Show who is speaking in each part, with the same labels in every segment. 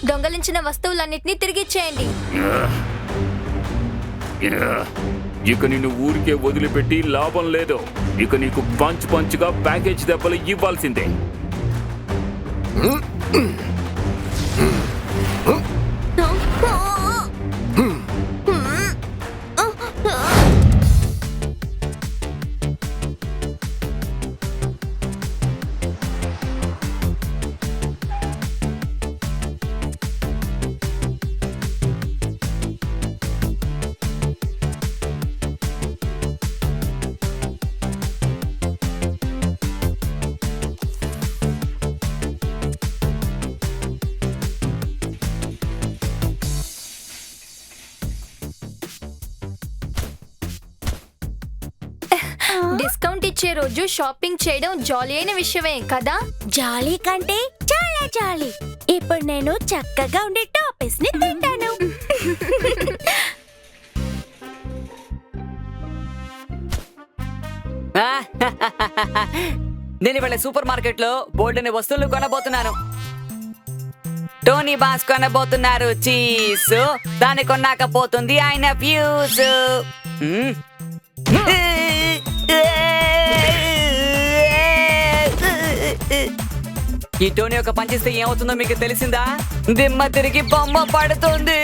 Speaker 1: దొంగలించిన వస్తువులన్నిటినీ తిరిగిచ్చేయండి.
Speaker 2: ఇక నిన్ను ఊరికే వదిలిపెట్టి లాభం లేదు. ఇక నీకు పంచ్గా ప్యాకేజ్ దెబ్బలు ఇవ్వాల్సిందే.
Speaker 1: డిస్కౌంట్ ఇచ్చే రోజు షాపింగ్ చేయడం జాలీ అయిన విషయమే కదా?
Speaker 3: జాలీ కంటే చాలా జాలీ. ఇప్పుడు నేను చక్కగా ఉండే టాపీస్ ని తింటాను.
Speaker 4: నేను ఇవాళ సూపర్ మార్కెట్ లో బోల్డెని వస్తువులు కొనబోతున్నాను. టోనీ బాస్ కొనబోతున్నారు చీజ్. దాన్ని కొన్నాకపోతుంది ఆయన ఫ్యూజ్. ఈ టోనీ ఒక పంచిస్తే ఏమవుతుందో మీకు తెలిసిందా? దిమ్మ తిరిగి బొమ్మ పడుతుంది.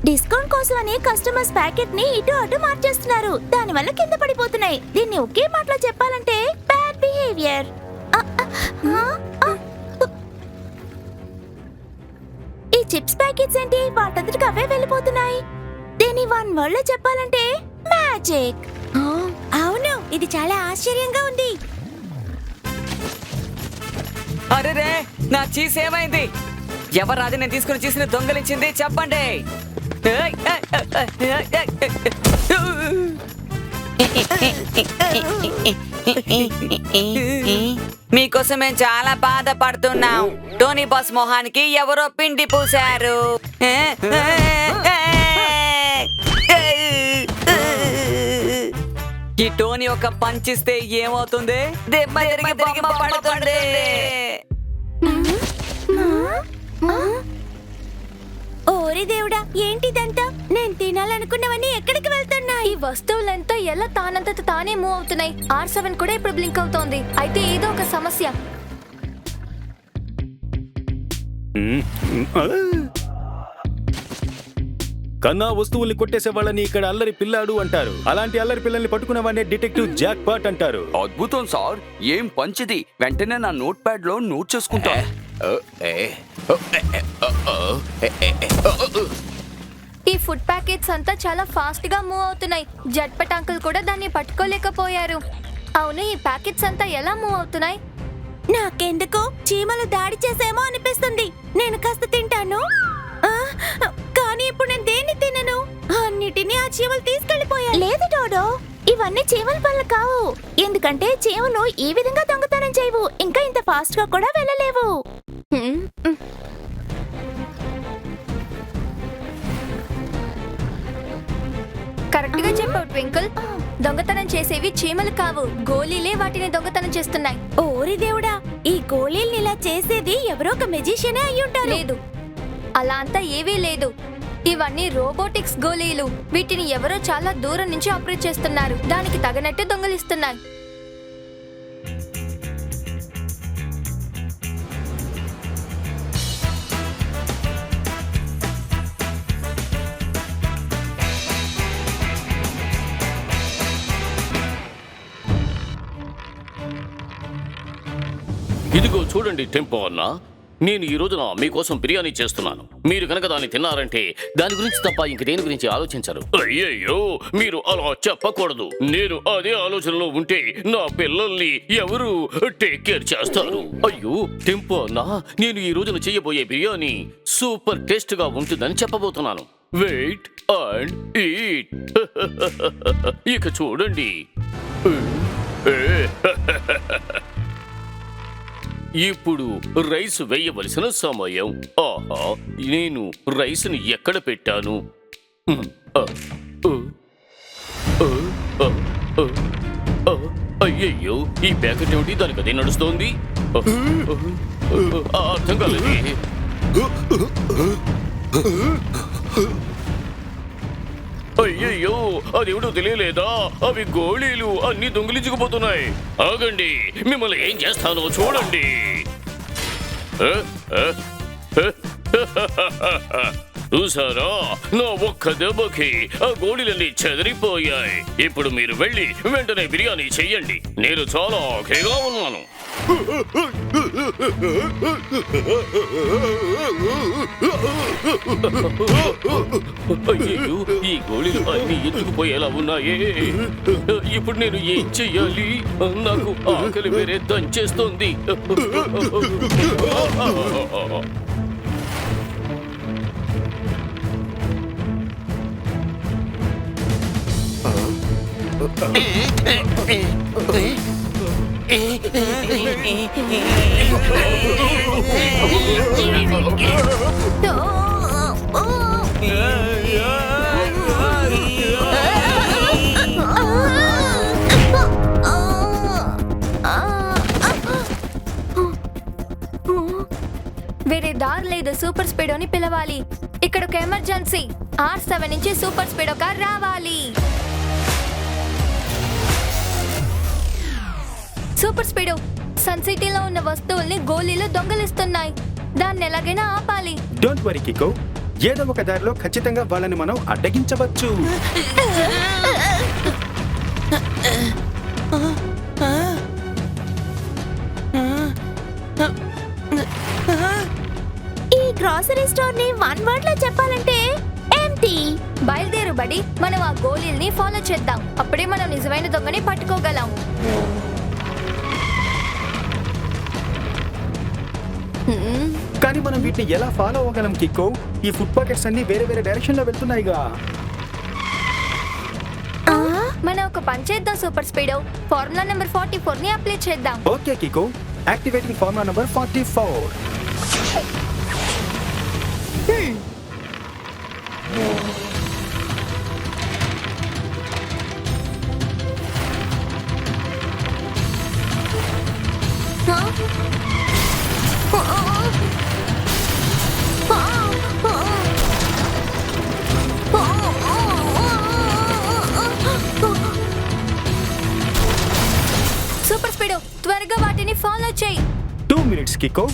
Speaker 3: డిస్కౌంట్ కోసం అని కస్టమర్స్ ప్యాకెట్ ని ఇటు అటు మార్చేస్తున్నారు. దాని వల్ల కింద పడిపోతున్నాయి. దీన్ని ఒకే మాటలో చెప్పాలంటే బ్యాడ్ బిహేవియర్. ఈ చిప్స్ ప్యాకెట్స్ ఏంటి వాటంతటికి అవే వెళ్ళిపోతున్నాయి? దీన్ని వన్ వర్డ్ లో చెప్పాలంటే మ్యాజిక్. అవును, ఇది చాలా ఆశ్చర్యంగా ఉంది.
Speaker 4: అరే నా చీజ్ ఏమైంది? ఎవరు అది నేను తీసుకుని చీజ్ని దొంగలించింది చెప్పండి. మీకోసం మేము చాలా బాధపడుతున్నాం. టోనీ బాస్ మొహానికి ఎవరో పిండి పూశారు. ఈ టోనీ ఒక పంచిస్తే ఏమవుతుంది? దెబ్బ తిరిగి బొమ్మ పడుతుంది.
Speaker 3: ఓరి దేవుడా, ఏంటిదంతా? నేను తినాలనుకున్నవన్నీ ఎక్కడికి వెళ్తున్నాయి?
Speaker 1: ఈ వస్తువులంతా ఎలా తానంతట తానే మూవ్ అవుతున్నాయి. R7 కూడా ఇప్పుడు బ్లింక్ అవుతోంది. అయితే ఏదో ఒక సమస్య.
Speaker 5: కన్నా వస్తువుల్ని కొట్టేసే వాళ్ళని ఇక్కడ అల్లరి పిల్లాడు అంటారు. అలాంటి అల్లరి పిల్లల్ని పట్టుకునే వాడిని డిటెక్టివ్ జాక్ పాట్ అంటారు.
Speaker 6: అద్భుతం సార్, ఏం పంచిది. వెంటనే నా నోట్ ప్యాడ్ లో నోట్ చేసుకుంటా.
Speaker 1: ఈ ఫుడ్ ప్యాకెట్స్ అంతా చాలా ఫాస్ట్ గా మూవ్ అవుతున్నాయి. జట్పట్ అంకుల్ కూడా దాన్ని పట్టుకోలేకపోయారు. అవును, ఈ ప్యాకెట్స్ అంతా ఎలా మూవ్ అవుతున్నాయి?
Speaker 3: నాకెందుకో చీమలు దాడి చేసేమో అనిపిస్తుంది. నేను కాస్త తింటాను. కానీ ఇప్పుడు నేను దేన్ని తినను? అన్నిటినీ ఆ చీమలు తీసుకెళ్లిపోయాయి. లేదు డోడో, ఇవన్నీ చీమల పనులు కావు. ఎందుకంటే చీమలు ఈ విధంగా దొంగతనం చేయవు. ఇంకా ఇంత ఫాస్ట్ గా కూడా వెళ్ళలేవు.
Speaker 1: కరెక్ట్ గా చెప్పావు ట్వింకిల్. దొంగతనం చేసేవి చీమలు కావు, గోలీలే వాటిని దొంగతనం చేస్తున్నాయి.
Speaker 3: ఓరి దేవుడా, ఈ గోళీల్ని ఇలా చేసేది ఎవరో ఒక మెజిషియనే అయ్యుంటారు.
Speaker 1: లేదు, అలా అంతా ఏవీ లేదు. ఇవన్నీ రోబోటిక్స్ గోళీలు. వీటిని ఎవరో చాలా దూరం నుంచి ఆపరేట్ చేస్తున్నారు. దానికి తగినట్టు దొంగలిస్తున్నాయి.
Speaker 7: ఇదిగో చూడండి టెంపో అన్న, నేను ఈ రోజున మీకోసం బిర్యానీ చేస్తున్నాను. మీరు కనుక దాన్ని తిన్నారంటే దాని గురించి తప్ప ఇంక దేని గురించి ఆలోచించరు. అయ్యయ్యో, మీరు అలా చెప్పకూడదు. నేను అదే ఆలోచనలో ఉంటే నా పిల్లల్ని ఎవరు టేక్ కేర్ చేస్తారు? అయ్యో టెంపో అన్న, నేను ఈ రోజున చేయబోయే బిర్యానీ సూపర్ టేస్ట్ గా ఉంటుందని చెప్పబోతున్నాను. Wait and eat. ఇక చూడండి. ఇప్పుడు రైస్ వేయవలసిన సమయం. ఆహా, నేను రైస్ని ఎక్కడ పెట్టాను? అయ్యయ్యో, ఈ ప్యాకెట్ ఏమిటి? దానికి అదే నడుస్తోంది. అర్థం కాలేదు. అయ్యయ్యో, అదేమిటో తెలియలేదా? అవి గోళీలు అన్ని దొంగిలించుకుపోతున్నాయి. ఆగండి, మిమ్మల్ని ఏం చేస్తానో చూడండి. చూసారా, నా ఒక్క దెబ్బకి ఆ గోళీలన్నీ చెదిరిపోయాయి. ఇప్పుడు మీరు వెళ్ళి వెంటనే బిర్యానీ చెయ్యండి. నేను చాలా ఆకలిగా ఉన్నాను. అయ్యయ్యో, ఈ గోళీలు అన్ని ఎత్తుకుపోయేలా ఉన్నాయే. ఇప్పుడు నేను ఏం చెయ్యాలి? నాకు ఆకలి వేరే దంచేస్తోంది.
Speaker 1: వేరే దారి లేదు. సూపర్ స్పీడోని పిలవాలి. ఇక్కడ ఒక ఎమర్జెన్సీ. R7 నుంచి సూపర్ స్పీడో కార్ రావాలి. సూపర్ స్పీడో, సన్ సిటీలో ఉన్న వస్తువుల్ని గోళీలు దొంగలిస్తున్నాయి. దాన్ని ఎలాగైనా ఆపాలి.
Speaker 5: డోంట్ వరీ కికో, ఏదో ఒక దారిలో ఖచ్చితంగా వాళ్ళని మనం అడ్డగించవచ్చు.
Speaker 3: ఈ గ్రాసరీ స్టోర్ ని వన్ వర్డ్ లో చెప్పాలంటే ఎంటీ.
Speaker 1: బయలుదేరు బడి, మనం ఆ గోళీల్ని ఫాలో చేద్దాం. అప్పుడే మనం నిజమైన దొంగని పట్టుకోగలం.
Speaker 5: కానీ మనం వీటిని ఎలా ఫాలో అవ్వగలం కికో? ఈ ఫుడ్ పాకెట్స్ అన్ని వేరే వేరే డైరెక్షన్ లో వెళ్తున్నాయిగా.
Speaker 1: మనం ఒక పని చేద్దాం సూపర్ స్పీడో. ఫార్ములా నెంబర్ 44 ని అప్లై చేద్దాం.
Speaker 5: Okay Kiko, activating formula number 44.
Speaker 1: Super Speedo, త్వరగా వాటిని ఫాలో చేయి.
Speaker 5: 2 minutes Kiko.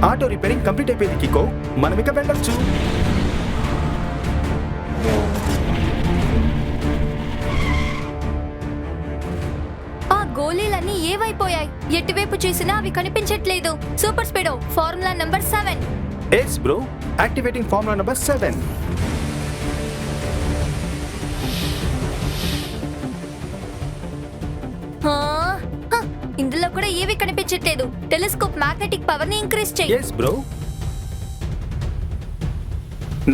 Speaker 5: Auto repairing complete అయిపోయింది కికో, మనం ఇక వెళ్ళొచ్చు.
Speaker 1: ఆ గోళీలన్నీ ఏవైపోయాయి? ఎటువైపు చూసినా అవి కనిపించట్లేదు. Super speedo, formula number 7.
Speaker 5: Yes bro, activating formula number 7.
Speaker 1: ఇందులో కూడా ఏవి కనిపించట్లేదు. టెలిస్కోప్ మ్యాగ్నెటిక్ పవర్ ని ఇంక్రీజ్ చేయి.
Speaker 5: Yes bro.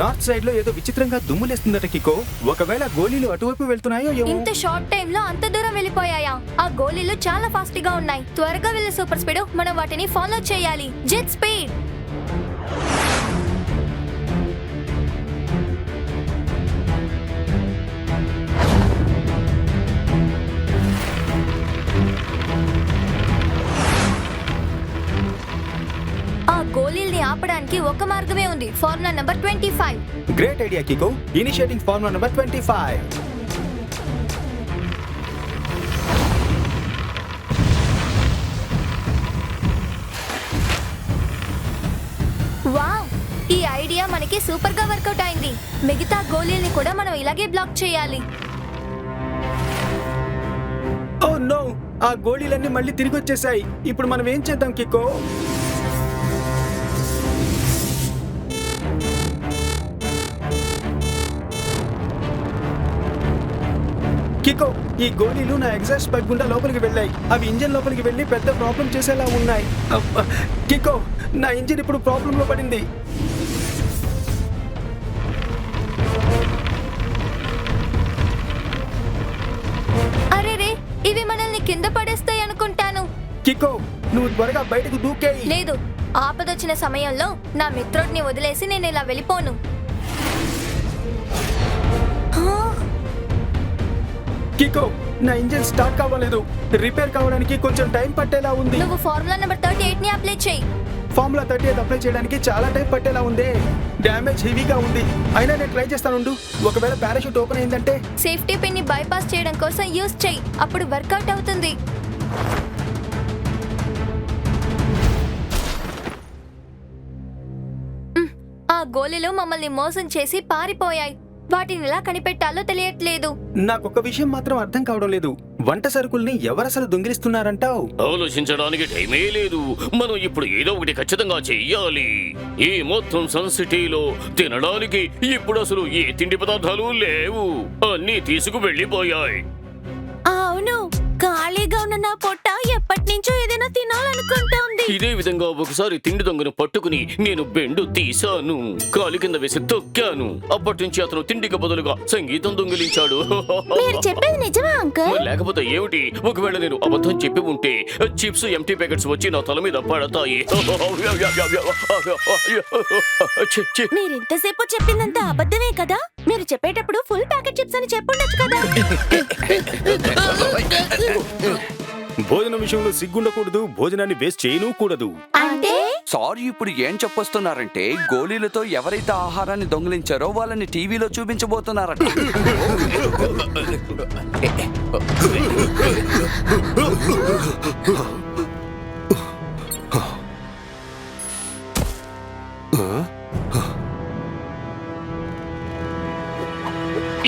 Speaker 5: నార్త్ సైడ్ లో ఏదో విచిత్రంగా దుమ్ములేస్తుందట కికో. ఒకవేళ గోళీలు అటువైపు వెళ్తున్నాయో ఏమో.
Speaker 1: ఇంత షార్ట్ టైం లో అంత దూరం వెళ్ళిపోయాయా? ఆ గోళీలు చాలా ఫాస్ట్ గా ఉన్నాయి. త్వరగా వెళ్ళే సూపర్ స్పీడ్, మనం వాటిని ఫాలో చేయాలి. Jet speed. ఆ గోళీల్ని ఆపడానికి ఒక మార్గమే ఉంది. Formula number 25.
Speaker 5: Great idea Kiko, initiating formula number 25.
Speaker 1: Wow, ఈ ఐడియా మనకి సూపర్ గా వర్కౌట్ అయింది. మిగతా గోళీల్ని కూడా మనం ఇలాగే బ్లాక్ చేయాలి.
Speaker 5: ఓ నో, ఆ గోళీలన్నీ మళ్ళీ తిరిగి వచ్చేసాయి. ఇప్పుడు మనం ఏం చేద్దాం కికో? కికో, ఈ గోళీలు నా ఎగ్జాస్ట్ పైప్ గుండా లోపలికి వెళ్ళాయి. అవి ఇంజిన్ లోపలికి వెళ్ళి పెద్ద ప్రాబ్లం చేసేలా ఉన్నాయి. కికో, నా ఇంజిన్ ఇప్పుడు ప్రాబ్లం లో పడింది.
Speaker 1: అరే రే, ఇవి మనల్ని కింద పడేస్తాయి అనుకుంటాను.
Speaker 5: కికో, నువ్వు త్వరగా బయటకు దూకేయి.
Speaker 1: లేదు, ఆపదొచ్చిన సమయంలో నా మిత్రుడిని వదిలేసి నేను ఇలా వెళ్ళిపోను.
Speaker 5: కికో, నా ఇంజిన్ స్టార్ట్ కావలేదు. రిపేర్ కావడానికి కొంచెం టైం పట్టేలా ఉంది.
Speaker 1: నువ్వు ఫార్ములా నెంబర్ 38 ని అప్లై చేయి.
Speaker 5: ఫార్ములా 38 అప్లై చేయడానికి చాలా టైం పట్టేలా ఉంది. డ్యామేజ్ హెవీగా ఉంది. అయినా నేను ట్రై చేస్తానుండు. ఒకవేళ పారాషూట్ ఓపెన్ అయిందంటే
Speaker 1: సేఫ్టీ పిన్ ని బైపాస్ చేయడం కోసం యూజ్ చేయి. అప్పుడు వర్కౌట్ అవుతుంది. ఆ గోలీలు మమ్మల్ని మోసం చేసి పారిపోయాయి. వాటిని ఎలా కనిపెట్టాలో తెలియట్లేదు.
Speaker 5: నాకొక విషయం మాత్రం అర్థం కావడం లేదు. వంట సరుకుల్ని ఎవరసలు దొంగిలిస్తున్నారంటావు?
Speaker 7: ఆలోచించడానికి టైమే లేదు. మనం ఇప్పుడు ఏదో ఒకటి ఖచ్చితంగా చెయ్యాలి. ఈ మొత్తం సన్ సిటీలో తినడానికి ఇప్పుడు అసలు ఏ తిండి పదార్థాలు లేవు. అన్నీ తీసుకు వెళ్ళిపోయాయి.
Speaker 3: అవును, ఖాళీగా ఉన్న నా పొట్ట ఎప్పటి నుంచో ఏదైనా తినాలనుకుంటోంది.
Speaker 7: ఇదే విధంగా ఒకసారి తిండి దొంగను పట్టుకుని నేను బెండు తీశాను, కాలి కింద వేసి తొక్కాను. అప్పటి నుంచి అతను తిండికి బదులుగా సంగీతం దొంగిలించాడు.
Speaker 3: మీరు చెప్పేది నిజమా అంకుల్?
Speaker 7: మరి లేకపోతే ఏమిటి? ఒకవేళ నేను అబద్ధం చెప్పి ఉంటే చిప్స్ ఎంటీ ప్యాకెట్స్ వచ్చి నా తల మీద పడతాయి.
Speaker 3: మీరు ఇంతసేపు చెప్పిందంతా అబద్ధమే కదా? మీరు చెప్పేటప్పుడు ఫుల్ ప్యాకెట్ చిప్స్ అని చెప్పుండొచ్చు కదా.
Speaker 5: భోజనం విషయంలో సిగ్గుండకూడదు. భోజనాన్ని వేస్ట్ చేయను కూడదు.
Speaker 3: అంటే
Speaker 6: సారీ, ఇప్పుడు ఏం చెప్పొస్తున్నారంటే గోళీలతో ఎవరైతే ఆహారాన్ని దొంగిలించారో వాళ్ళని టీవీలో చూపించబోతున్నారట.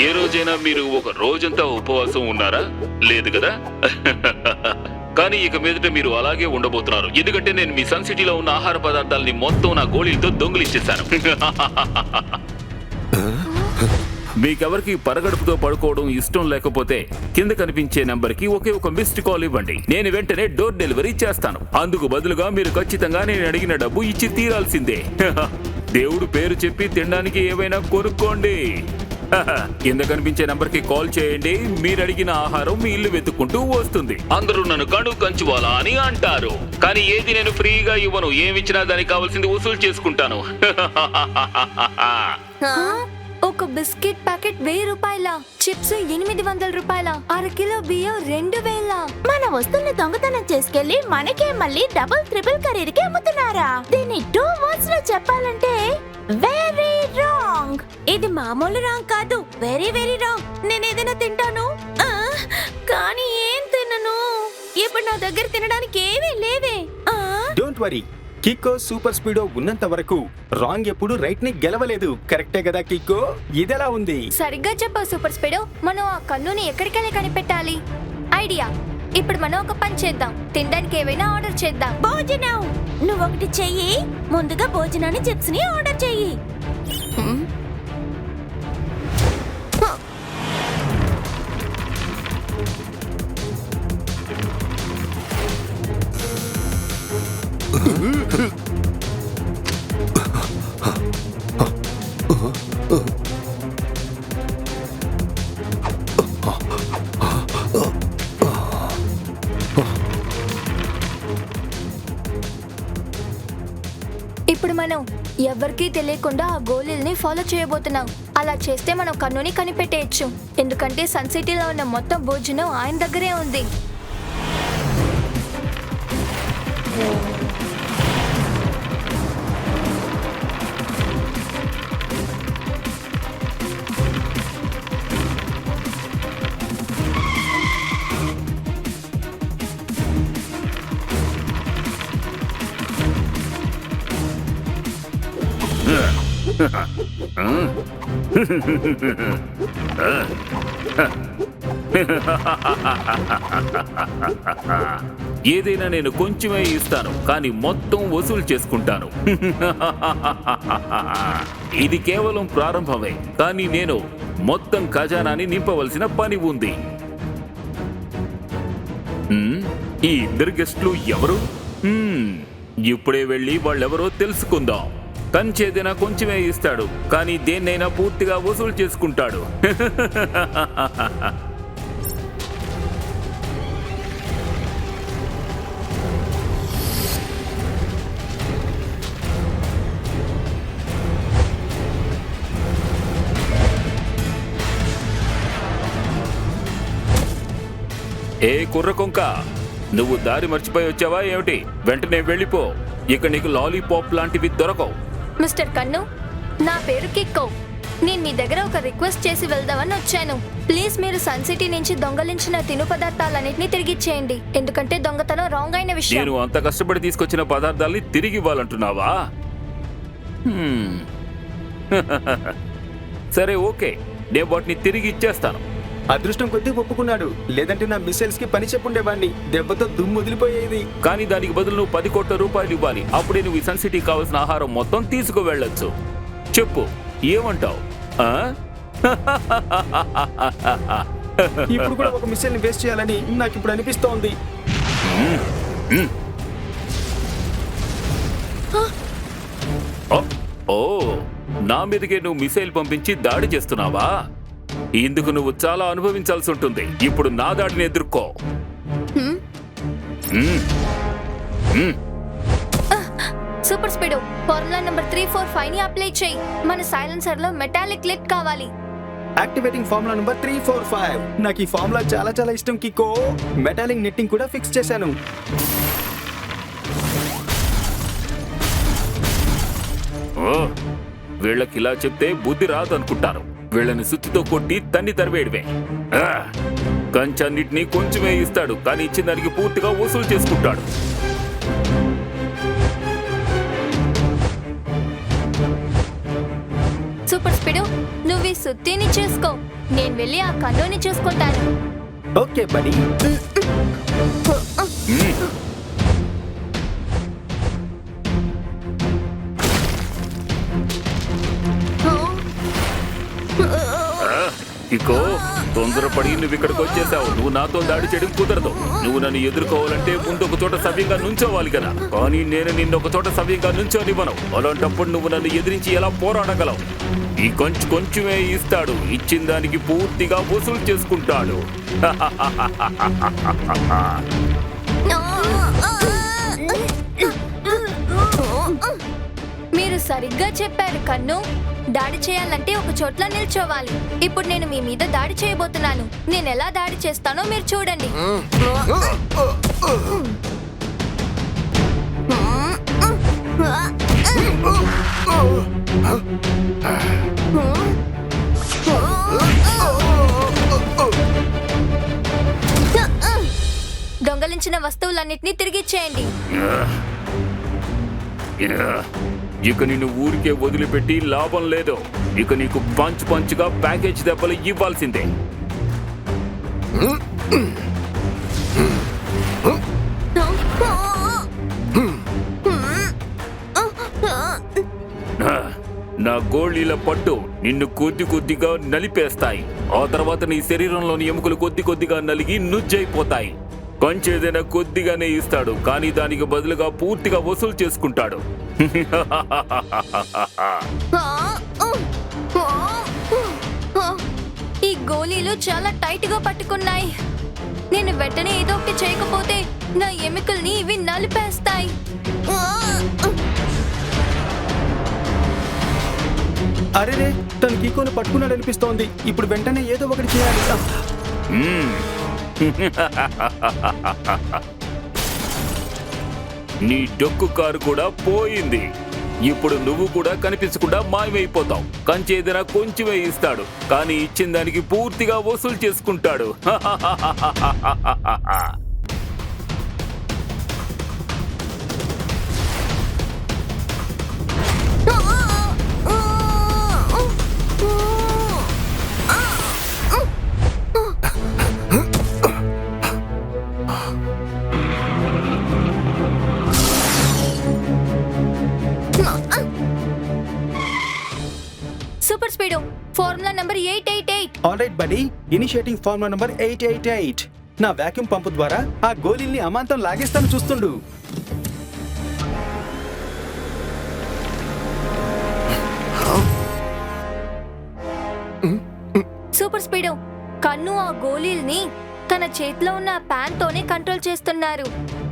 Speaker 2: ఏ రోజైనా మీరు ఒక రోజంతా ఉపవాసం ఉన్నారా? లేదు కదా. కానీ ఇక మీదట మీరు అలాగే ఉండబోతున్నారు. ఎందుకంటే నేను మీ సన్ సిటీలో ఉన్న ఆహార పదార్థాలని మొత్తం నా గోళీలతో దొంగిలించేశాను. మీకెవరికి పరగడుపుతో పడుకోవడం ఇష్టం లేకపోతే కింద కనిపించే నంబర్కి ఒకే ఒక మిస్డ్ కాల్ ఇవ్వండి. నేను వెంటనే డోర్ డెలివరీ చేస్తాను. అందుకు బదులుగా మీరు ఖచ్చితంగా నేను అడిగిన డబ్బు ఇచ్చి తీరాల్సిందే. దేవుడు పేరు చెప్పి తినడానికి ఏవైనా కొనుక్కోండి. కింద కనిపించే నంబర్ కి కాల్ చేయండి. మీరు అడిగిన ఆహారం మీ ఇల్లు వెతుక్కుంటూ వస్తుంది. అందరూ నన్ను కడు కంచువాలా అని అంటారు, కానీ ఏది నేను ఫ్రీగా ఇవ్వను. ఏమిచ్చినా దానికి కావాల్సింది వసూలు చేసుకుంటాను.
Speaker 1: ఒక బిస్కెట్ ప్యాకెట్ 1000 రూపాయల, చిప్స్ 800 రూపాయల, అరకిలో బియ్యం 2000.
Speaker 3: మన వస్తువుల్ని దొంగతనం చేసుకెళ్లి మనకే మళ్ళీ డబుల్ ట్రిపుల్ ఖరీదుకి అమ్ముతున్నారా? దీన్ని 2 words లో చెప్పాలంటే వెరీ రాంగ్. ఇది మామూలు రాంగ్ కాదు, వెరీ వెరీ రాంగ్. నేను ఏదైనా తింటాను, కానీ ఏం తినను. ఇప్పుడు నా దగ్గర తినడానికి ఏమీ లేవే.
Speaker 5: డోంట్ వరీ, కిక్కో సూపర్ స్పీడో ఉన్నంత వరకు రాంగ్ ఎప్పుడు రైట్ ని గెలవలేదు. కరెక్టే కదా కిక్కో? ఇదెలా ఉంది?
Speaker 1: సరిగ్గా చెప్పావు సూపర్ స్పీడో. మనం ఆ కన్నుని ఎక్కడికెళ్ళి కనిపెట్టాలి? ఐడియా. ఇప్పుడు మనం ఒక పని చేద్దాం. తినడానికి ఏవైనా ఆర్డర్ చేద్దాం.
Speaker 3: భోజనం నువ్వొకటి చెయ్యి. ముందుగా భోజనాన్ని చిప్స్ ని ఆర్డర్ చెయ్యి.
Speaker 1: ఇప్పుడు మనం ఎవరికీ తెలియకుండా ఆ గోలీల్ని ఫాలో చేయబోతున్నాం. అలా చేస్తే మనం కన్నుని కనిపెట్టేయచ్చు. ఎందుకంటే సన్ సిటీలో ఉన్న మొత్తం భోజనం ఆయన దగ్గరే ఉంది.
Speaker 2: ఏదైనా నేను కొంచెమే ఇస్తాను, కానీ మొత్తం వసూలు చేసుకుంటాను. ఇది కేవలం ప్రారంభమే, కానీ నేను మొత్తం ఖజానాని నింపవలసిన పని ఉంది. ఈ ఇద్దరు గెస్ట్లు ఎవరు? ఇప్పుడే వెళ్ళి వాళ్ళెవరో తెలుసుకుందాం. కంచేదైనా కొంచెమే ఇస్తాడు, కానీ దేన్నైనా పూర్తిగా వసూలు చేసుకుంటాడు. ఏ కుర్రకొంక, నువ్వు దారి మర్చిపోయి వచ్చావా ఏమిటి? వెంటనే వెళ్ళిపో. ఇక నీకు లాలీపాప్ లాంటివి దొరకవు.
Speaker 1: మిస్టర్ కన్ను, నా పేరు కిక్కో. నేను మీ దగ్గర ఒక రిక్వెస్ట్ చేసి వెళ్దామని వచ్చాను. ప్లీజ్ మీరు సన్ సిటీ నుంచి దొంగలించిన తిను పదార్థాలన్నింటినీ తిరిగిచ్చేయండి. ఎందుకంటే దొంగతనం రాంగ్ అయిన విషయం.
Speaker 2: నేను అంత కష్టపడి తీసుకొచ్చిన పదార్థాల్ని తిరిగి ఇవ్వాలంటున్నావా? సరే, ఓకే, నేను వాటిని తిరిగి ఇచ్చేస్తాను.
Speaker 5: అదృష్టం కొద్దీ ఒప్పుకున్నాడు, లేదంటే నా మిసైల్స్ కి పని చెప్పుండేవాడిని. దెబ్బతో దుమ్ము వదిలిపోయేది.
Speaker 2: కానీ దానికి బదులు నువ్వు 10 కోట్ల రూపాయలు ఇవ్వాలి. అప్పుడే నువ్వు ఈ సన్ సిటీకి కావాల్సిన ఆహారం మొత్తం తీసుకువెళ్ళొచ్చు. చెప్పు, ఏమంటావు?
Speaker 5: ఇప్పుడు కూడా ఒక మిసైల్ ని వేస్ట్ చేయాలని నాకు ఇప్పుడు అనిపిస్తోంది.
Speaker 2: ఓ, నా మీదకే నువ్వు మిసైల్ పంపించి దాడి చేస్తున్నావా? ఇందుకు నువ్వు చాలా అనుభవించాల్సి ఉంటుంది. ఇప్పుడు నా దాడిని ఎదుర్కో.
Speaker 1: సూపర్ స్పీడో, ఫార్ములా నెంబర్ 345 ని అప్లై చేయి. మన సైలెన్సర్ లో మెటాలిక్ లిడ్ కావాలి.
Speaker 5: Activating formula number 345. నాకు ఈ ఫార్ములా చాలా చాలా ఇష్టం కిక్కో. మెటాలిక్ నెట్టింగ్ కూడా ఫిక్స్ చేశాను.
Speaker 2: వీళ్ళకి ఇలా చెప్తే బుద్ధి రాదనుకుంటారు. వీళ్ళని సుత్తితో కొట్టి తన్ని తరివేయడమే. కంచన్నిటినీ కొంచెమే ఇస్తాడు, కానీ ఇచ్చిన దానికి పూర్తిగా వసూలు చేసుకుంటాడు.
Speaker 1: సూపర్ స్పీడో, నువ్వు ఈ సుత్తిని చేసుకో. నేను వెళ్ళి ఆ కన్నుని చూసుకుంటాను.
Speaker 5: ఓకే బడి.
Speaker 2: ఇకో, తొందరపడి నువ్వు ఇక్కడికి వచ్చేసావు. నువ్వు నాతో దాడి చేయడం కుదరదు. నువ్వు నన్ను ఎదుర్కోవాలంటే ముందు ఒక చోట సవ్యంగా నుంచోవాలి కదా. కానీ నేను నిన్ను ఒక చోట సవ్యంగా నుంచోనివ్వను. అలాంటప్పుడు నువ్వు నన్ను ఎదిరించి ఎలా పోరాడగలవు? ఈ కొంచెమే ఇస్తాడు, ఇచ్చిన దానికి పూర్తిగా వసూలు చేసుకుంటాడు.
Speaker 1: మీరు సరిగ్గా చెప్పారు కన్ను. దాడి చేయాలంటే ఒక చోట్ల నిల్చోవాలి. ఇప్పుడు నేను మీ మీద దాడి చేయబోతున్నాను. నేను ఎలా దాడి చేస్తానో మీరు చూడండి. దొంగలించిన వస్తువులన్నిటినీ తిరిగిచ్చేయండి.
Speaker 2: ఇక నిన్ను ఊరికే వదిలిపెట్టి లాభం లేదు. ఇక నీకు పంచుగా ప్యాకేజ్ దెబ్బలు ఇవ్వాల్సిందే. నా గోళీల పట్టు నిన్ను కొద్దిగా నలిపేస్తాయి. ఆ తర్వాత నీ శరీరంలోని ఎముకలు కొద్దిగా నలిగి నుజ్జైపోతాయి. కొంచెదైనా కొద్దిగానే ఇస్తాడు, కానీ దానికి బదులుగా పూర్తిగా వసూలు చేసుకుంటాడు.
Speaker 1: ఈ గోళీలు చాలా టైట్ గా పట్టుకున్నాయి. నేను వెంటనే ఏదో ఒకటి చేయకపోతే నా ఎముకల్ని ఇవి నలిపేస్తాయి.
Speaker 5: అరేరే, తను కికోను పట్టుకున్నాడు అనిపిస్తోంది. ఇప్పుడు వెంటనే ఏదో ఒకటి చేయాలి.
Speaker 2: నీ డొక్కు కారు కూడా పోయింది. ఇప్పుడు నువ్వు కూడా కనిపించకుండా మాయమైపోతావు. కంచేదైనా కొంచెమే ఇస్తాడు, కానీ ఇచ్చిన దానికి పూర్తిగా వసూలు చేసుకుంటాడు.
Speaker 1: Super speedo, formula number 888.
Speaker 5: Alright buddy, initiating formula number 888. నా వాక్యూమ్ పంపు ద్వారా ఆ గోళీల్ని అమాంతం లాగేస్తాను, చూస్తుండు.
Speaker 1: సూపర్ స్పీడో, కన్ను ఆ గోళీల్ని తన చేతిలో ఉన్న ప్యాన్ తోనే కంట్రోల్ చేస్తున్నారు.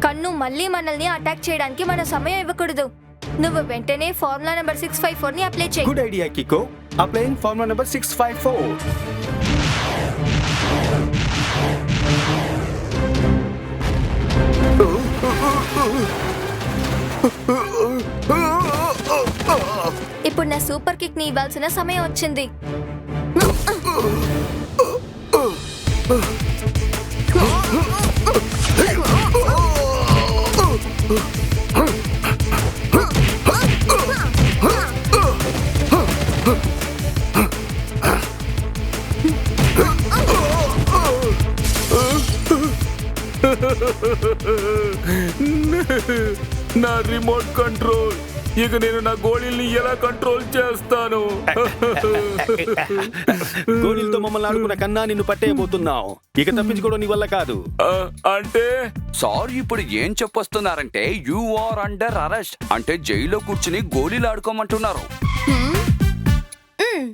Speaker 1: కన్ను మళ్ళీ మనల్ని అటాక్ చేయడానికి మన సమయం ఇవ్వకూడదు. నువ్వు వెంటనే ఫార్ములా నంబర్ 654 ని అప్లై చేయి.
Speaker 5: Good idea Kiko. Applying formula number 654.
Speaker 1: ఇప్పుడు నా సూపర్ కిక్ ని ఇవ్వాల్సిన సమయం వచ్చింది.
Speaker 2: నా రిమోట్ కంట్రోల్, ఇక నేను నా గోళీల్ని ఎలా కంట్రోల్ చేస్తాను?
Speaker 5: గోళీలతో మమ్మల్ని ఆడుకున్న కన్నా నిన్ను పట్టేయబోతున్నావు. ఇక తప్పించుకోవడం నీ వల్ల కాదు.
Speaker 2: అంటే
Speaker 6: సార్ ఇప్పుడు ఏం చెప్పొస్తున్నారంటే యు ఆర్ అండర్ అరెస్ట్, అంటే జైల్లో కూర్చుని గోళీలు ఆడుకోమంటున్నారు.
Speaker 1: హ్మ్?